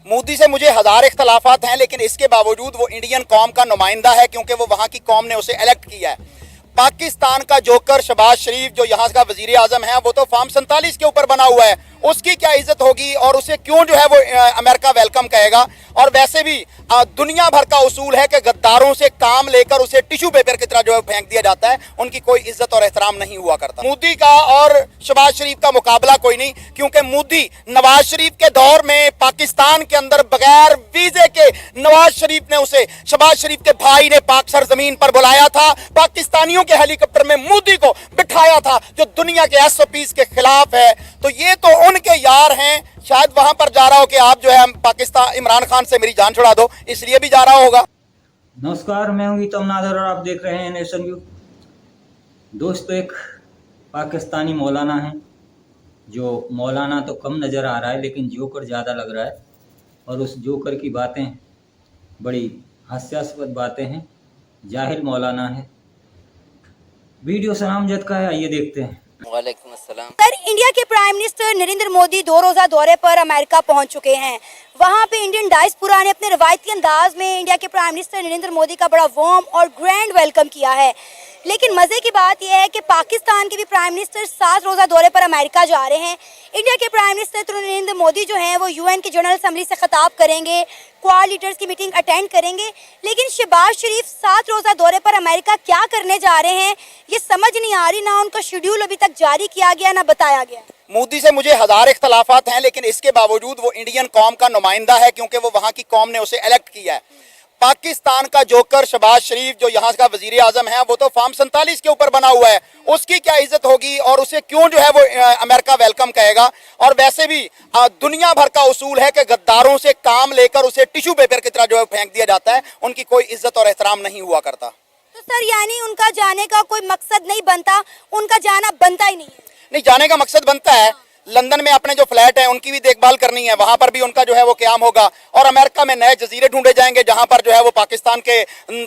मोदी से मुझे हजार इख्तलाफात हैं, लेकिन इसके बावजूद वो इंडियन कौम का नुमाइंदा है, क्योंकि वो वहाँ की कौम ने उसे इलेक्ट किया है। पाकिस्तान का जोकर शहबाज शरीफ जो यहाँ का वजीर आजम है, वो तो फॉर्म 47 के ऊपर बना हुआ है, उसकी क्या इज्जत होगी और उसे क्यों जो है वो अमेरिका वेलकम कहेगा। और वैसे भी दुनिया भर का उसूल है कि गद्दारों से काम लेकर उसे टिश्यू पेपर की तरह जो है फेंक दिया जाता है, उनकी कोई इज्जत और एहतराम नहीं हुआ करता। मोदी का और शहबाज शरीफ का मुकाबला कोई नहीं, क्योंकि मोदी नवाज शरीफ के दौर में पाकिस्तान के अंदर बगैर वीजे के नवाज शरीफ ने उसे, शहबाज शरीफ के भाई ने पाक सरजमीन पर बुलाया था, पाकिस्तानियों के हेलीकॉप्टर में मोदी को बिठाया था, जो दुनिया के SOPs के खिलाफ है। तो ये तो उनके यार हैं, शायद वहां पर जा रहा हो कि आप जो है पाकिस्तान इमरान खान से मेरी जान छुड़ा दो, इसलिए भी जा रहा होगा। नमस्कार, मैं हूं गीतम नादर और आप देख रहे हैं नेशन व्यू। दोस्तों, एक पाकिस्तानी मौलाना है, जो मौलाना तो कम नज़र आ रहा है लेकिन जोकर ज़्यादा लग रहा है, और उस जोकर की बातें बड़ी हास्यास्पद बातें हैं। जाहिल मौलाना है, वीडियो सनामजद का है, आइए देखते हैं। वालेकुम अस्सलाम। सर, इंडिया के प्राइम मिनिस्टर नरेंद्र मोदी 2 रोज़ा दौरे पर अमेरिका पहुंच चुके हैं। वहां पे इंडियन डायस्पोरा ने अपने रवायती अंदाज में इंडिया के प्राइम मिनिस्टर नरेंद्र मोदी का बड़ा वार्म और ग्रैंड वेलकम किया है। लेकिन मज़े की बात यह है कि पाकिस्तान के भी प्राइम मिनिस्टर 7 रोज़ा दौरे पर अमेरिका जा रहे हैं। इंडिया के प्राइम मिनिस्टर नरेंद्र मोदी जो हैं वो UN की जनरल असम्बली से खिताब करेंगे, क्वाड लीडर्स की मीटिंग अटेंड करेंगे। लेकिन शहबाज शरीफ 7 रोज़ा दौरे पर अमेरिका क्या करने जा रहे हैं, ये समझ नहीं आ रही। ना उनका शेड्यूल अभी तक जारी किया गया, ना बताया गया। मोदी से मुझे हजार इख्तलाफात हैं, लेकिन इसके बावजूद वो इंडियन कौम का नुमाइंदा है, क्योंकि वो वहाँ की कौम ने उसे इलेक्ट किया है। पाकिस्तान का जोकर शहबाज शरीफ जो यहाँ का वजीर आजम है, वो तो फॉर्म 47 के ऊपर बना हुआ है, उसकी क्या इज्जत होगी और उसे क्यों जो है वो अमेरिका वेलकम कहेगा। और वैसे भी दुनिया भर का उसूल है कि गद्दारों से काम लेकर उसे टिश्यू पेपर की तरह जो है फेंक दिया जाता है, उनकी कोई इज्जत और एहतराम नहीं हुआ करता। तो सर, यानी उनका जाने का कोई मकसद नहीं बनता, उनका जाना बनता ही नहीं है। नहीं, जाने का मकसद बनता है। लंदन में अपने जो फ्लैट हैं उनकी भी देखभाल करनी है, वहां पर भी उनका जो है वो क़याम होगा। और अमेरिका में नए जजीरे ढूंढे जाएंगे, जहां पर जो है वो पाकिस्तान के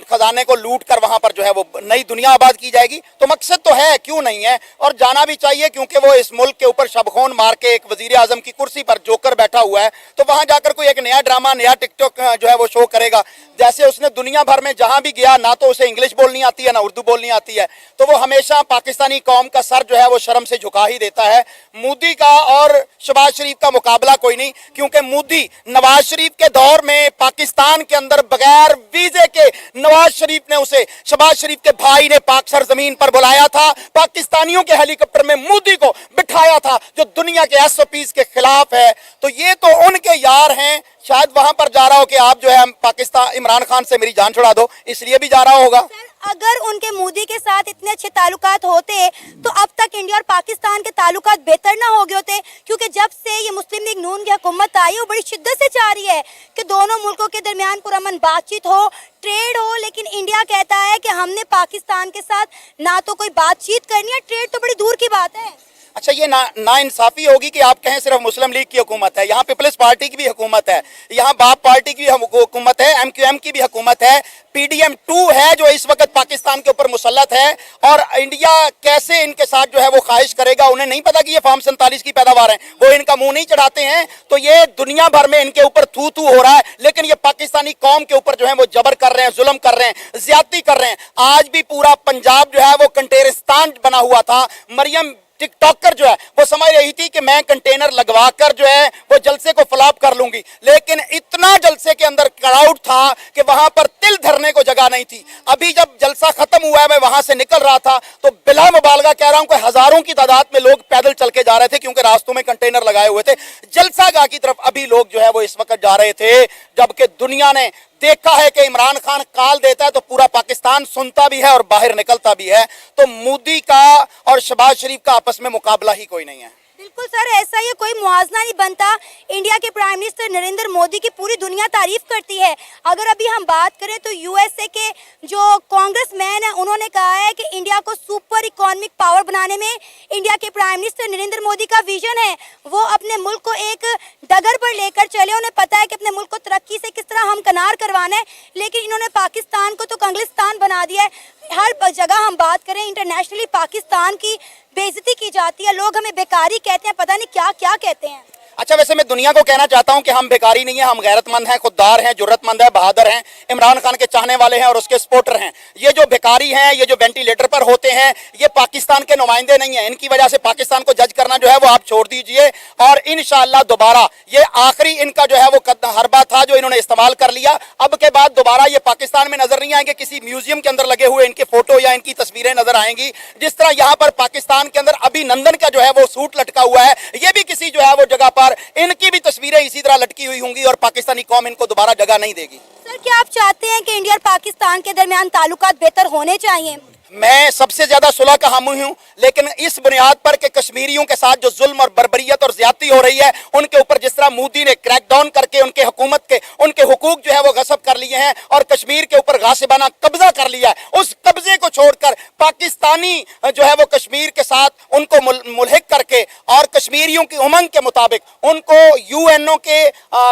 खजाने को लूट कर वहां पर जो है वो नई दुनिया आबाद की जाएगी। तो मकसद तो है, क्यों नहीं है, और जाना भी चाहिए, क्योंकि वो इस मुल्क के ऊपर शबखोन मार के एक वजीर आजम की कुर्सी पर जोकर बैठा हुआ है। तो वहां जाकर कोई एक नया ड्रामा, नया टिकटॉक जो है वो शो करेगा। जैसे उसने दुनिया भर में जहां भी गया, ना तो उसे इंग्लिश बोलनी आती है, ना उर्दू बोलनी आती है, तो वो हमेशा पाकिस्तानी कौम का सर जो है वो शर्म से झुका ही देता है। मोदी का और शहबाज शरीफ का मुकाबला कोई नहीं, क्योंकि मोदी नवाज शरीफ के दौर में पाकिस्तान के अंदर बगैर वीजे के नवाज शरीफ ने उसे, शहबाज शरीफ के भाई ने पाक सरजमीन पर बुलाया था, पाकिस्तानियों के हेलीकॉप्टर में मोदी को बिठाया था, जो दुनिया के SOPs के खिलाफ है। तो ये तो उनके यार हैं, शायद वहां पर जा रहा हो कि आप जो है पाकिस्तान इमरान खान से मेरी जान छुड़ा दो, इसलिए भी जा रहा होगा। अगर उनके मोदी के साथ इतने अच्छे ताल्लुकात होते तो अब तक इंडिया और पाकिस्तान के ताल्लुकात बेहतर ना हो गए होते, क्योंकि जब से ये मुस्लिम लीग नून की हुकूमत आई, वो बड़ी शिद्दत से चाह रही है कि दोनों मुल्कों के दरमियान पुरअमन बातचीत हो, ट्रेड हो। लेकिन इंडिया कहता है कि हमने पाकिस्तान के साथ ना तो कोई बातचीत करनी है, ट्रेड तो बड़ी दूर की बात है। अच्छा, ये ना इंसाफी होगी कि आप कहें सिर्फ मुस्लिम लीग की हुकूमत है। यहाँ पीपल्स पार्टी की भी हुकूमत है, यहाँ बाप पार्टी की भी हुकूमत है, MQM की भी हुकूमत है, PDM 2 है जो इस वक्त पाकिस्तान के ऊपर मुसल्लत है। और इंडिया कैसे इनके साथ जो है वो ख्वाहिश करेगा, उन्हें नहीं पता कि ये फॉर्म 47 की पैदावार है, वो इनका मुंह नहीं चढ़ाते हैं। तो ये दुनिया भर में इनके ऊपर थू थू हो रहा है, लेकिन ये पाकिस्तानी कौम के ऊपर जो है वो जबर कर रहे हैं, जुल्म कर रहे हैं, ज्यादती कर रहे हैं। आज भी पूरा पंजाब जो है वो कंटेरिस्तान बना हुआ था। मरियम टिकटॉकर जो है वो समझ रही थी कि मैं कंटेनर लगवा कर जो है वो जलसे को फ्लॉप कर लूंगी, लेकिन इतना जलसे के अंदर क्राउड था कि वहां पर तिल धरने को जगह नहीं थी। अभी जब जलसा खत्म हुआ है, मैं वहां से निकल रहा था, तो बिला मुबालगा कह रहा हूं कि हजारों की तादाद में लोग पैदल चल के जा रहे थे, क्योंकि रास्तों में कंटेनर लगाए हुए थे। जलसागाह की तरफ अभी लोग जो है वो इस वक्त जा रहे थे, जबकि दुनिया ने देखा है कि इमरान खान कॉल देता है तो पूरा पाकिस्तान सुनता भी है और बाहर निकलता भी है। तो मोदी का और शहबाज शरीफ का आपस में मुकाबला ही कोई नहीं है। बिल्कुल सर, ऐसा ये कोई मुआवजा नहीं बनता। इंडिया के प्राइम मिनिस्टर नरेंद्र मोदी की पूरी दुनिया तारीफ करती है। अगर अभी हम बात करें तो USA के जो कांग्रेसमैन है, उन्होंने कहा है कि इंडिया को सुपर इकोनॉमिक पावर बनाने में इंडिया के प्राइम मिनिस्टर नरेंद्र मोदी का विजन है। वो अपने मुल्क को एक डगर पर लेकर चले, उन्हें पता है कि अपने मुल्क को तरक्की से किस तरह हमकनार करवाना है। लेकिन इन्होंने पाकिस्तान को तो कंगलिस्तान बना दिया है। हर जगह हम बात करें, इंटरनेशनली पाकिस्तान की बेइज्जती की जाती है, लोग हमें बेकारी कहते हैं, पता नहीं क्या क्या कहते हैं। अच्छा, वैसे मैं दुनिया को कहना चाहता हूं कि हम बेकारी नहीं है, हम गैरतमंद हैं, खुददार हैं, जुर्रतमंद हैं, बहादुर हैं, इमरान खान के चाहने वाले हैं और उसके सपोर्टर हैं। ये जो बेकारी हैं, ये जो वेंटिलेटर पर होते हैं, ये पाकिस्तान के नुमाइंदे नहीं हैं। इनकी वजह से पाकिस्तान को जज करना जो है वो आप छोड़ दीजिए और इंशाअल्लाह दोबारा ये आखिरी इनका जो है वो हरबा था जो इन्होंने इस्तेमाल कर लिया। अब के बाद दोबारा ये पाकिस्तान में नजर नहीं आएंगे, किसी म्यूजियम के अंदर लगे हुए इनके फोटो या इनकी तस्वीरें नजर आएंगी। जिस तरह यहाँ पर पाकिस्तान के अंदर अभिनंदन का जो है वो सूट लटका हुआ है, ये भी किसी जो है वो जगह पर इनकी भी तस्वीरें इसी तरह लटकी हुई होंगी और पाकिस्तानी कौम इनको दोबारा जगह नहीं देगी। सर, क्या आप चाहते हैं कि इंडिया और पाकिस्तान के दरमियान ताल्लुकात बेहतर होने चाहिए? मैं सबसे ज्यादा सुलह का हामी हूं, लेकिन इस बुनियाद पर कि कश्मीरियों के साथ जो जुल्म और बर्बरियत और ज्यादती हो रही है, उनके ऊपर जिस तरह मोदी ने क्रैकडाउन करके उनके हुकूमत के उनके हुकूक जो है वो गसब कर लिए हैं और कश्मीर के ऊपर गासिबाना कब्जा कर लिया है, उस कब्जे को छोड़कर पाकिस्तानी जो है वो कश्मीर के साथ उनको मुल्हिक करके और कश्मीरियों की उमंग के मुताबिक उनको यूएनओ के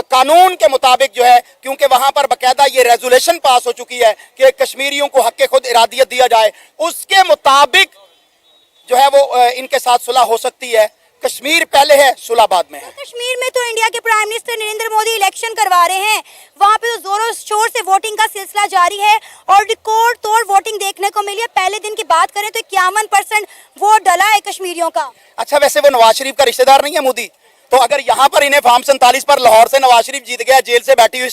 कानून के मुताबिक जो है, क्योंकि वहां पर बाकायदा ये रेजोल्यूशन पास हो चुकी है कि कश्मीरियों को हक खुद इरादियत दिया जाए, उसके मुताबिक जो है वो इनके साथ सुलह हो सकती है। कश्मीर पहले है, सुलह बाद में है। कश्मीर में तो इंडिया के prime minister Narendra Modi election करवा रहे हैं, वहां पे तो जोरों शोर से वोटिंग का सिलसिला जारी है और रिकॉर्ड तोड़ वोटिंग देखने को मिली है। पहले दिन की बात करें तो 51% वोट डला है कश्मीरियों का। अच्छा, वैसे वो नवाज शरीफ का रिश्तेदार नहीं है मोदी? तो अगर यहाँ पर इन्हें फार्म 47 पर लाहौर से नवाज शरीफ जीत गया, जेल से बैठी हुई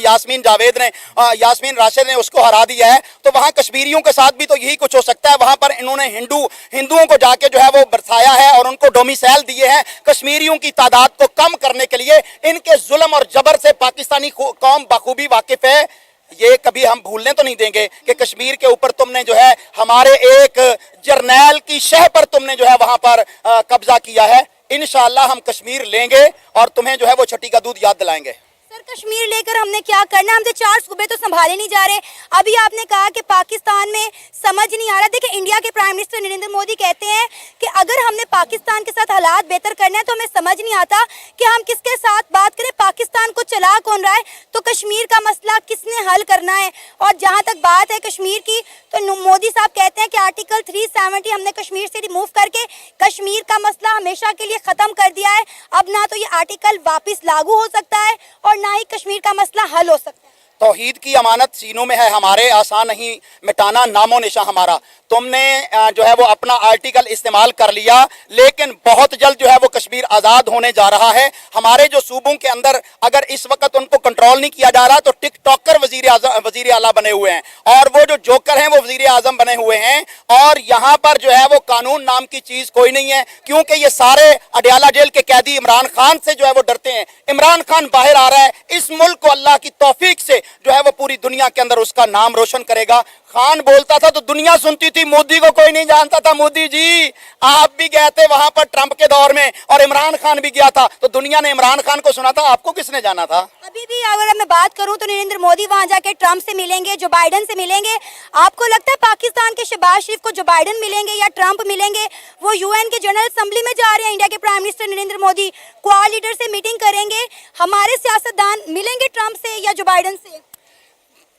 यास्मीन जावेद ने यास्मीन राशिद ने उसको हरा दिया है, तो वहाँ कश्मीरियों के साथ भी तो यही कुछ हो सकता है। वहाँ पर इन्होंने हिंदुओं को जाके जो है वो बरसाया है और उनको डोमिसाइल दिए हैं कश्मीरियों की तादाद को कम करने के लिए। इनके जुल्म और जबर से पाकिस्तानी कौम बखूबी वाकिफ है। ये कभी हम भूलने तो नहीं देंगे कि कश्मीर के ऊपर तुमने जो है हमारे एक जर्नैल की शह पर तुमने जो है वहां पर कब्जा किया है। इंशाअल्लाह हम कश्मीर लेंगे और तुम्हें जो है वो छठी का दूध याद दिलाएंगे। सर, कश्मीर लेकर हमने क्या करना है? हमसे 4 सूबे तो संभाले नहीं जा रहे। अभी आपने कहा कि पाकिस्तान में समझ नहीं आ रहा। देखिए, इंडिया के प्राइम मिनिस्टर नरेंद्र मोदी कहते हैं कि अगर हमने पाकिस्तान के साथ हालात बेहतर करना है तो हमें समझ नहीं आता कि हम किसके साथ बात करें। पाकिस्तान को चला कौन रहा है, तो कश्मीर का मसला किसने हल करना है? और जहाँ तक बात है कश्मीर की, तो मोदी साहब कहते हैं कि आर्टिकल 370 हमने कश्मीर से रिमूव करके कश्मीर का मसला हमेशा के लिए खत्म कर दिया है। अब ना तो ये आर्टिकल वापस लागू हो सकता है और ना ही कश्मीर का मसला हल हो सकता है। तौहीद की अमानत सीनों में है हमारे, आसान नहीं मिटाना नामो निशा हमारा। तुमने जो है वो अपना आर्टिकल इस्तेमाल कर लिया, लेकिन बहुत जल्द जो है वो कश्मीर आज़ाद होने जा रहा है। हमारे जो सूबों के अंदर अगर इस वक्त उनको कंट्रोल नहीं किया जा रहा तो टिकटॉकर वजीर आला बने हुए हैं और वो जो जोकर हैं वो वजीर आजम बने हुए हैं। और यहाँ पर जो है वो कानून नाम की चीज़ कोई नहीं है, क्योंकि ये सारे अडयाला जेल के कैदी इमरान खान से जो है वो डरते हैं। इमरान खान बाहर आ रहा है, इस मुल्क को अल्लाह की तौफीक से जो है वो पूरी दुनिया के अंदर उसका नाम रोशन करेगा। खान बोलता था तो दुनिया सुनती थी, मोदी को कोई नहीं जानता था। मोदी जी, आप भी गए थे वहां पर ट्रंप के दौर में और इमरान खान भी गया था, तो दुनिया ने इमरान खान को सुना था, आपको किसने जाना था? अभी भी अगर मैं बात करूं तो नरेंद्र मोदी वहां जाके ट्रंप से मिलेंगे, जो बाइडेन से मिलेंगे। आपको लगता है पाकिस्तान के शहबाज शरीफ को जो बाइडेन मिलेंगे या ट्रंप मिलेंगे, वो यूएन के जनरल असेंबली में जा रहे हैं? इंडिया के prime minister Narendra Modi quad leader से मीटिंग करेंगे, हमारे सियासतदान मिलेंगे ट्रंप से या जो बाइडेन से?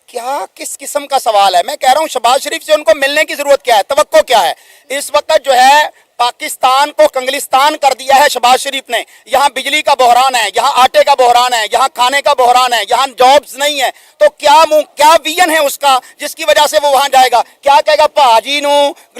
क्या किस किस्म का सवाल है? मैं कह रहा हूं शहबाज शरीफ से उनको मिलने की जरूरत क्या है, तवक्को क्या है? इस वक्त जो है पाकिस्तान को कंगलिस्तान कर दिया है शहबाज शरीफ ने। यहाँ बिजली का बहरान है, यहाँ आटे का बहरान है, यहाँ खाने का बहरान है, यहाँ जॉब्स नहीं है, तो क्या विजन है उसका जिसकी वजह से वो वहां जाएगा? क्या कहेगा, भाजी नू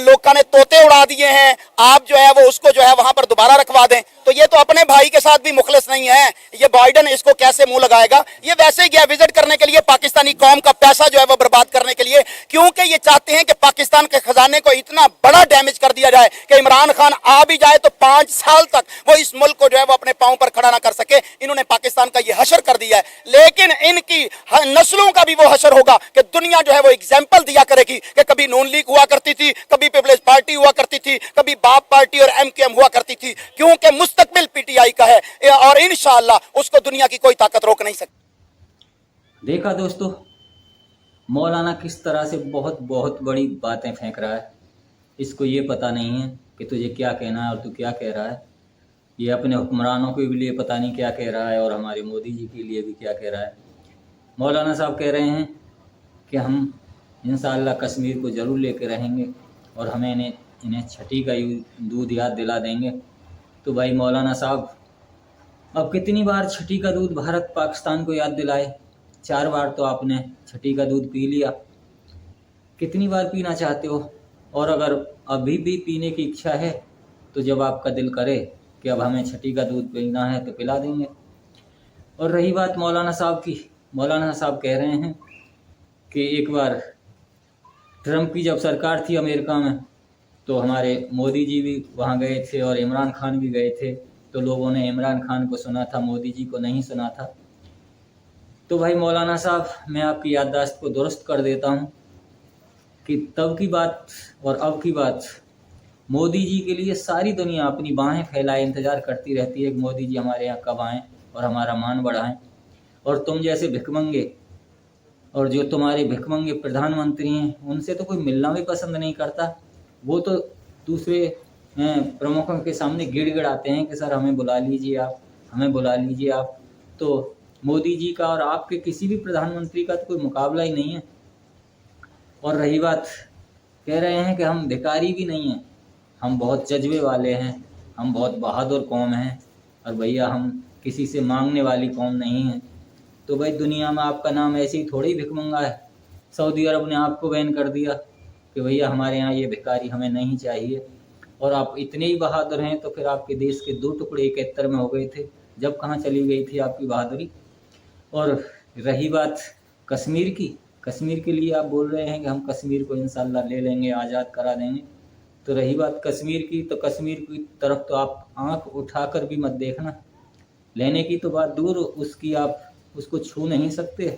लोगों ने तोते उड़ा दिए हैं, आप जो है वो उसको जो है वहां पर दोबारा रखवा दें? तो ये तो अपने भाई के साथ भी मुखलिस नहीं है। ये बाइडेन इसको कैसे मुंह लगाएगा? ये वैसे ही गया विजिट करने के लिए, पाकिस्तानी कौम का पैसा जो है वो बर्बाद करने के लिए, क्योंकि ये चाहते हैं कि पाकिस्तान के खजाने को इतना बड़ा डैमेज कर दिया जाए कि इमरान खान आ भी जाए तो 5 साल तक वो इस मुल्क को जो है वो अपने पांव पर खड़ा ना कर सके। इन्होंने पाकिस्तान का ये हशर कर दिया है, लेकिन इनकी नस्लों का भी वो हशर होगा कि दुनिया जो है वो एग्जाम्पल दिया करेगी कि कभी नून लीग हुआ करती थी, कभी पीपल्स पार्टी हुआ करती थी, कभी बाप पार्टी और एमक्यूएम हुआ करती थी, क्योंकि मुस्तकबिल पीटीआई का है और इंशाअल्लाह उसको दुनिया की कोई ताकत रोक नहीं सकती। देखा दोस्तों, मौलाना किस तरह से बहुत बहुत बड़ी बातें फेंक रहा है। इसको ये पता नहीं है कि तुझे क्या कहना है और तू क्या कह रहा है। ये अपने हुक्मरानों के लिए पता नहीं क्या कह रहा है और हमारे मोदी जी के लिए भी क्या कह रहा है। मौलाना साहब कह रहे हैं कि हम इंशाअल्लाह कश्मीर को ज़रूर लेके रहेंगे और हमें इन्हें छठी का दूध याद दिला देंगे। तो भाई मौलाना साहब, अब कितनी बार छठी का दूध भारत पाकिस्तान को याद दिलाए? 4 बार तो आपने छठी का दूध पी लिया। कितनी बार पीना चाहते हो? और अगर अभी भी पीने की इच्छा है तो जब आपका दिल करे कि अब हमें छठी का दूध पीना है तो पिला देंगे। और रही बात मौलाना साहब की, मौलाना साहब कह रहे हैं कि एक बार ट्रंप की जब सरकार थी अमेरिका में तो हमारे मोदी जी भी वहाँ गए थे और इमरान खान भी गए थे, तो लोगों ने इमरान खान को सुना था, मोदी जी को नहीं सुना था। तो भाई मौलाना साहब, मैं आपकी याददाश्त को दुरुस्त कर देता हूँ कि तब की बात और अब की बात, मोदी जी के लिए सारी दुनिया अपनी बाहें फैलाए इंतज़ार करती रहती है कि मोदी जी हमारे यहाँ कब आएँ और हमारा मान बढ़ाएं। और तुम जैसे भिखमंगे और जो तुम्हारे भिखमंगे प्रधानमंत्री हैं उनसे तो कोई मिलना भी पसंद नहीं करता। वो तो दूसरे प्रमुखों के सामने गिड़गिड़ाते हैं कि सर हमें बुला लीजिए आप, हमें बुला लीजिए आप। तो मोदी जी का और आपके किसी भी प्रधानमंत्री का तो कोई मुकाबला ही नहीं है। और रही बात, कह रहे हैं कि हम भिखारी भी नहीं हैं, हम बहुत जज्बे वाले हैं, हम बहुत बहादुर कौम हैं और भैया हम किसी से मांगने वाली कौम नहीं है। तो भाई दुनिया में आपका नाम ऐसे ही थोड़ी भिखमंगा है। सऊदी अरब ने आपको बैन कर दिया कि भैया हमारे यहाँ ये भिखारी हमें नहीं चाहिए। और आप इतने ही बहादुर हैं तो फिर आपके देश के 2 टुकड़े 71 में हो गए थे, जब कहाँ चली गई थी आपकी बहादुरी। और रही बात कश्मीर की, कश्मीर के लिए आप बोल रहे हैं कि हम कश्मीर को इंशाल्लाह ले लेंगे, आज़ाद करा देंगे। तो रही बात कश्मीर की, तो कश्मीर की तरफ तो आप आंख उठाकर भी मत देखना। लेने की तो बात दूर, उसकी आप उसको छू नहीं सकते।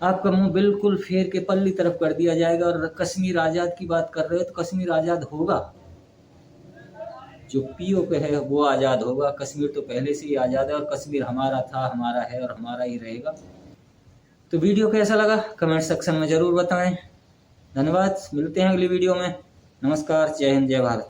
आपका मुंह बिल्कुल फेर के पल्ली तरफ कर दिया जाएगा। और कश्मीर आज़ाद की बात कर रहे हो तो कश्मीर आज़ाद होगा, जो पीओके है वो आज़ाद होगा। कश्मीर तो पहले से ही आज़ाद है और कश्मीर हमारा था, हमारा है और हमारा ही रहेगा। तो वीडियो कैसा लगा कमेंट सेक्शन में ज़रूर बताएं। धन्यवाद, मिलते हैं अगली वीडियो में। नमस्कार, जय हिंद, जय भारत।